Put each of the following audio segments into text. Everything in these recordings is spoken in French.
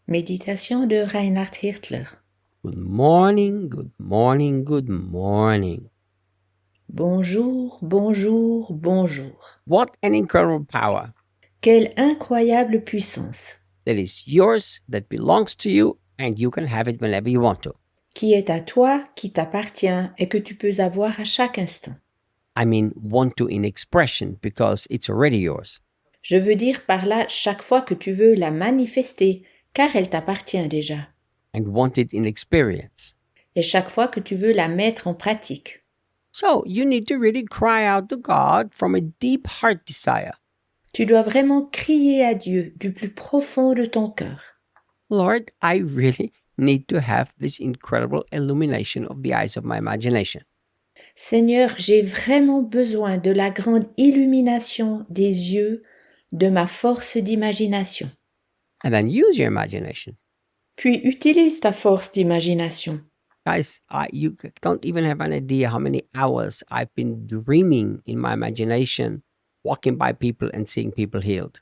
Méditation de Reinhard Hirtler. Good morning, good morning, good morning. Bonjour, bonjour, bonjour. What an incredible power Quelle incroyable puissance that is yours, that belongs to you, and you can have it whenever you want to. qui est à toi, qui t'appartient et que tu peux avoir à chaque instant. I mean, want to in expression because it's already yours. Je veux dire par là chaque fois que tu veux la manifester, car elle t'appartient déjà. And want it in experience. Et chaque fois que tu veux la mettre en pratique. So you need to really cry out to God from a deep heart desire. Tu dois vraiment crier à Dieu du plus profond de ton cœur. Lord, I really need to have this incredible illumination of the eyes of my imagination. Seigneur, j'ai vraiment besoin de la grande illumination des yeux de ma force d'imagination. And then use your imagination. Puis utilise ta force d'imagination. Guys, you don't even have an idea how many hours I've been dreaming in my imagination, walking by people and seeing people healed.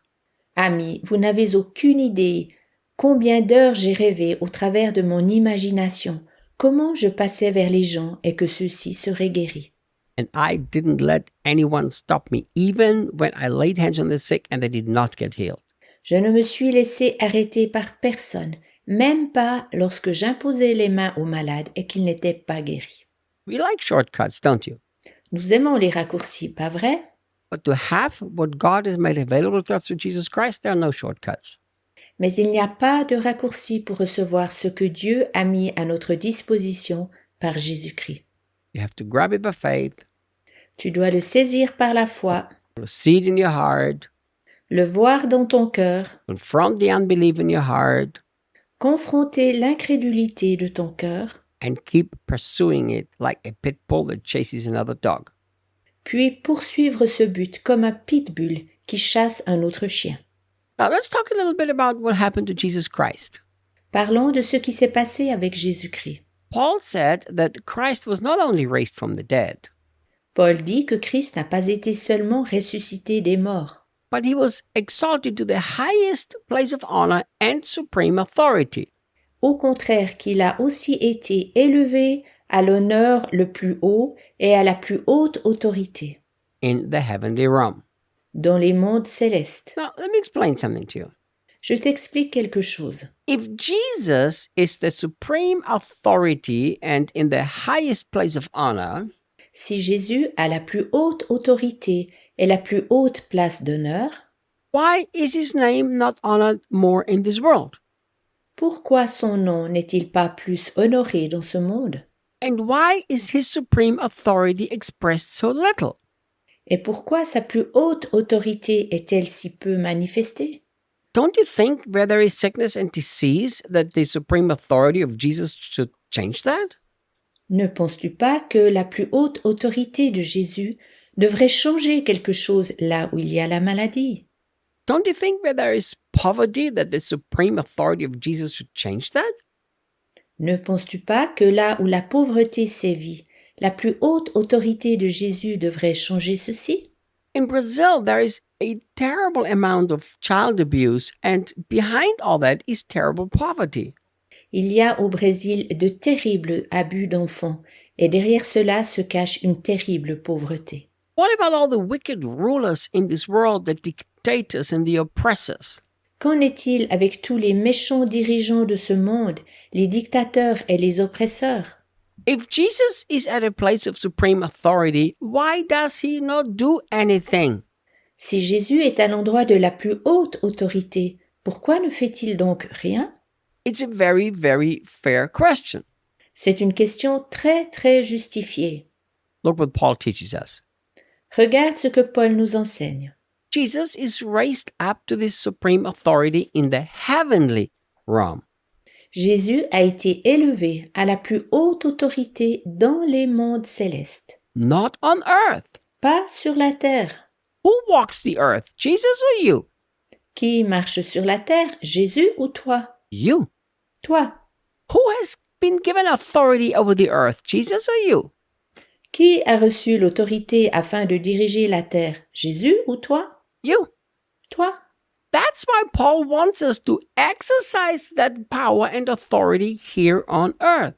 Amis, vous n'avez aucune idée combien d'heures j'ai rêvé au travers de mon imagination, comment je passais vers les gens et que ceux-ci seraient guéris. And I didn't let anyone stop me, even when I laid hands on the sick and they did not get healed. Je ne me suis laissé arrêter par personne, même pas lorsque j'imposais les mains aux malades et qu'ils n'étaient pas guéris. We like shortcuts, don't you? Nous aimons les raccourcis, pas vrai? But to have what God has made available to us through Jesus Christ, there are no shortcuts. Mais il n'y a pas de raccourci pour recevoir ce que Dieu a mis à notre disposition par Jésus-Christ. You have to grab it by faith, Tu dois le saisir par la foi, see it in your heart, le voir dans ton cœur, confront the unbelief in your heart, confronter l'incrédulité de ton cœur, and keep pursuing it like a pit bull that chases another dog. puis poursuivre ce but comme un pitbull qui chasse un autre chien. Now, let's talk a little bit about what happened to Jesus Christ. Parlons de ce qui s'est passé avec Jésus-Christ. Paul said that Christ was not only raised from the dead, Paul dit que Christ n'a pas été seulement ressuscité des morts, but he was exalted to the highest place of honor and supreme authority. au contraire qu'il a aussi été élevé à l'honneur le plus haut et à la plus haute autorité, In the heavenly realm. dans les mondes célestes. Now, let me explain something to you. Je t'explique quelque chose. If Jesus is the supreme authority and in the highest place of honor, Si Jésus a la plus haute autorité et la plus haute place d'honneur, why is his name not honored more in this world? pourquoi son nom n'est-il pas plus honoré dans ce monde? And why is his supreme authority expressed so little? Et pourquoi sa plus haute autorité est-elle si peu manifestée? Don't you think where there is sickness and disease that the supreme authority of Jesus should change that? Ne penses-tu pas que la plus haute autorité de Jésus devrait changer quelque chose là où il y a la maladie? Don't you think where there is poverty that the supreme authority of Jesus should change that? Ne penses-tu pas que là où la pauvreté sévit, la plus haute autorité de Jésus devrait changer ceci? In Brazil, there is a terrible amount of child abuse, and behind all that is terrible poverty. Il y a au Brésil de terribles abus d'enfants et derrière cela se cache une terrible pauvreté. What about all the wicked rulers in this world, the dictators and the oppressors? Qu'en est-il avec tous les méchants dirigeants de ce monde, les dictateurs et les oppresseurs? If Jesus is at a place of supreme authority, why does he not do anything? Si Jésus est à l'endroit de la plus haute autorité, pourquoi ne fait-il donc rien? It's a very, very fair question. C'est une question très, très justifiée. Look what Paul teaches us. Regarde ce que Paul nous enseigne. Jesus is raised up to this supreme authority in the heavenly realm. Jésus a été élevé à la plus haute autorité dans les mondes célestes, Not on earth. pas sur la terre. Who walks the earth, Jesus or you? Qui marche sur la terre, Jésus ou toi? You. Toi. Who has been given authority over the earth, Jesus or you? Qui a reçu l'autorité afin de diriger la terre, Jésus ou toi? You. Toi. that's why Paul wants us to exercise that power and authority here on earth.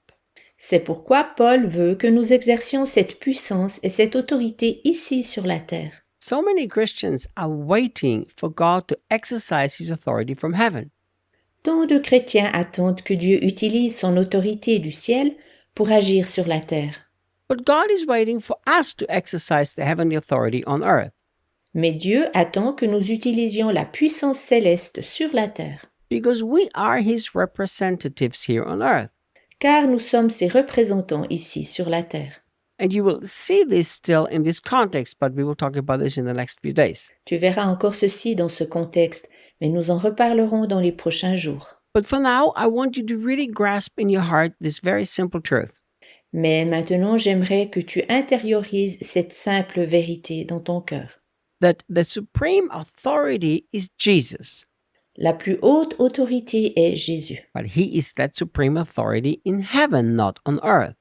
C'est pourquoi Paul veut que nous exercions cette puissance et cette autorité ici sur la terre. So many Christians are waiting for God to exercise his authority from heaven. Tant de chrétiens attendent que Dieu utilise son autorité du ciel pour agir sur la terre. But God is waiting for us to exercise the heavenly authority on earth. Mais Dieu attend que nous utilisions la puissance céleste sur la terre, Because we are his representatives here on earth. car nous sommes ses représentants ici sur la terre. And you will see this still in this context, but we will talk about this in the next few days. Tu verras encore ceci dans ce contexte, mais nous en reparlerons dans les prochains jours. But for now, I want you to really grasp in your heart this very simple truth. Mais maintenant, j'aimerais que tu intériorises cette simple vérité dans ton cœur. That the supreme authority is Jesus, La plus haute autorité est Jésus, but he is that supreme authority in heaven, not on earth.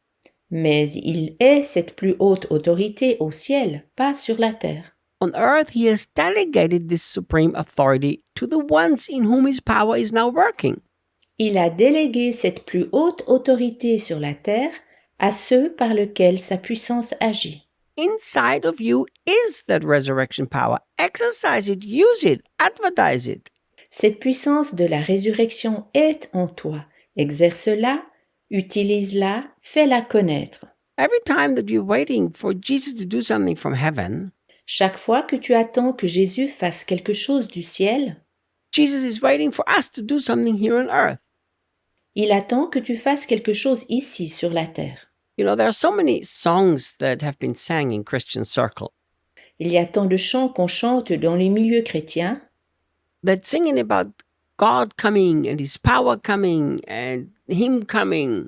mais il est cette plus haute autorité au ciel, pas sur la terre. On earth, he has delegated this supreme authority to the ones in whom his power is now working. Il a délégué cette plus haute autorité sur la terre à ceux par lesquels sa puissance agit. Inside of you is that resurrection power. Exercise it, use it, advertise it. Cette puissance de la résurrection est en toi. Exerce-la, utilise-la, fais-la connaître. Every time that you're waiting for Jesus to do something from heaven, Chaque fois que tu attends que Jésus fasse quelque chose du ciel, Jesus is waiting for us to do something here on earth. il attend que tu fasses quelque chose ici sur la terre. You know, there are so many songs that have been sang in Christian circle Il y a tant de chants qu'on chante dans les milieux chrétiens that singing about God coming and his power coming and him coming.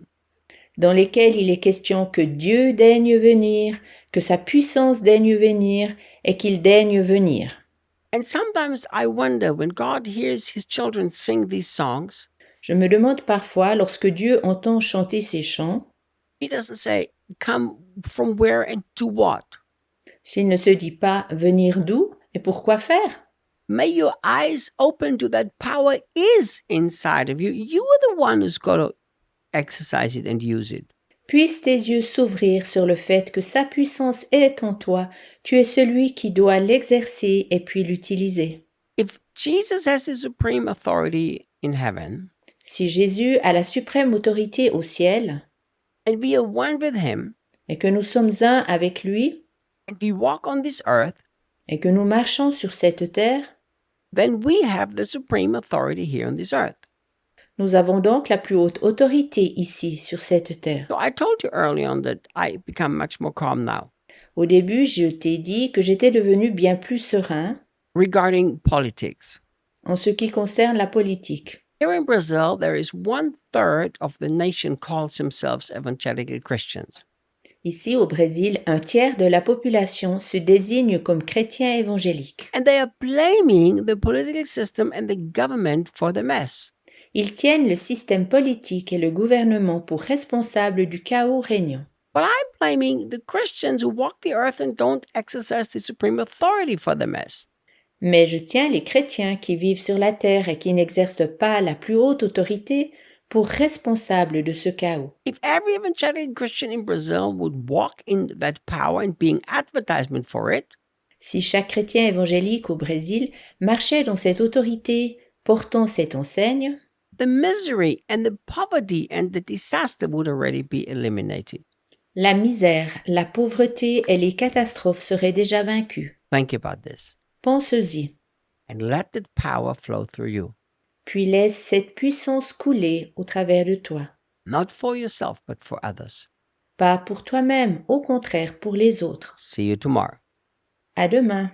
dans lesquels il est question que Dieu daigne venir, que sa puissance daigne venir et qu'il daigne venir. And sometimes I wonder when God hears his children sing these songs, Je me demande parfois, lorsque Dieu entend chanter ces chants, he doesn't say, come from where and to what? s'il ne se dit pas venir d'où et pourquoi faire. May your eyes open to that power is inside of you. You are the one who's got to exercise it and use it. Puissent tes yeux s'ouvrir sur le fait que sa puissance est en toi. Tu es celui qui doit l'exercer et puis l'utiliser. If Jesus has the supreme authority in heaven, Si Jésus a la suprême autorité au ciel and we are one with him, et que nous sommes un avec lui and we walk on this earth, et que nous marchons sur cette terre, then we have the supreme authority here on this earth. nous avons donc la plus haute autorité ici sur cette terre. So I told you early on that I become much more calm now Au début, je t'ai dit que j'étais devenu bien plus serein regarding politics. en ce qui concerne la politique. Here in Brazil, there is 1/3 of the nation calls themselves evangelical Christians. Ici, au Brésil, un tiers de la population se désigne comme chrétien évangélique. And they are blaming the political system and the government for the mess. Ils tiennent le système politique et le gouvernement pour responsables du chaos régnant. But I'm blaming the Christians who walk the earth and don't exercise the supreme authority for the mess. Mais je tiens les chrétiens qui vivent sur la terre et qui n'exercent pas la plus haute autorité pour responsables de ce chaos. If every evangelical Christian in Brazil would walk in that power and being advertisement for it, Si chaque chrétien évangélique au Brésil marchait dans cette autorité, portant cette enseigne, the misery and the poverty and the disaster would already be eliminated. la misère, la pauvreté et les catastrophes seraient déjà vaincues. Think about this. Pense-y, And let that power flow through you. puis laisse cette puissance couler au travers de toi. Not for yourself, but for others. Pas pour toi-même, au contraire pour les autres. See you tomorrow. À demain.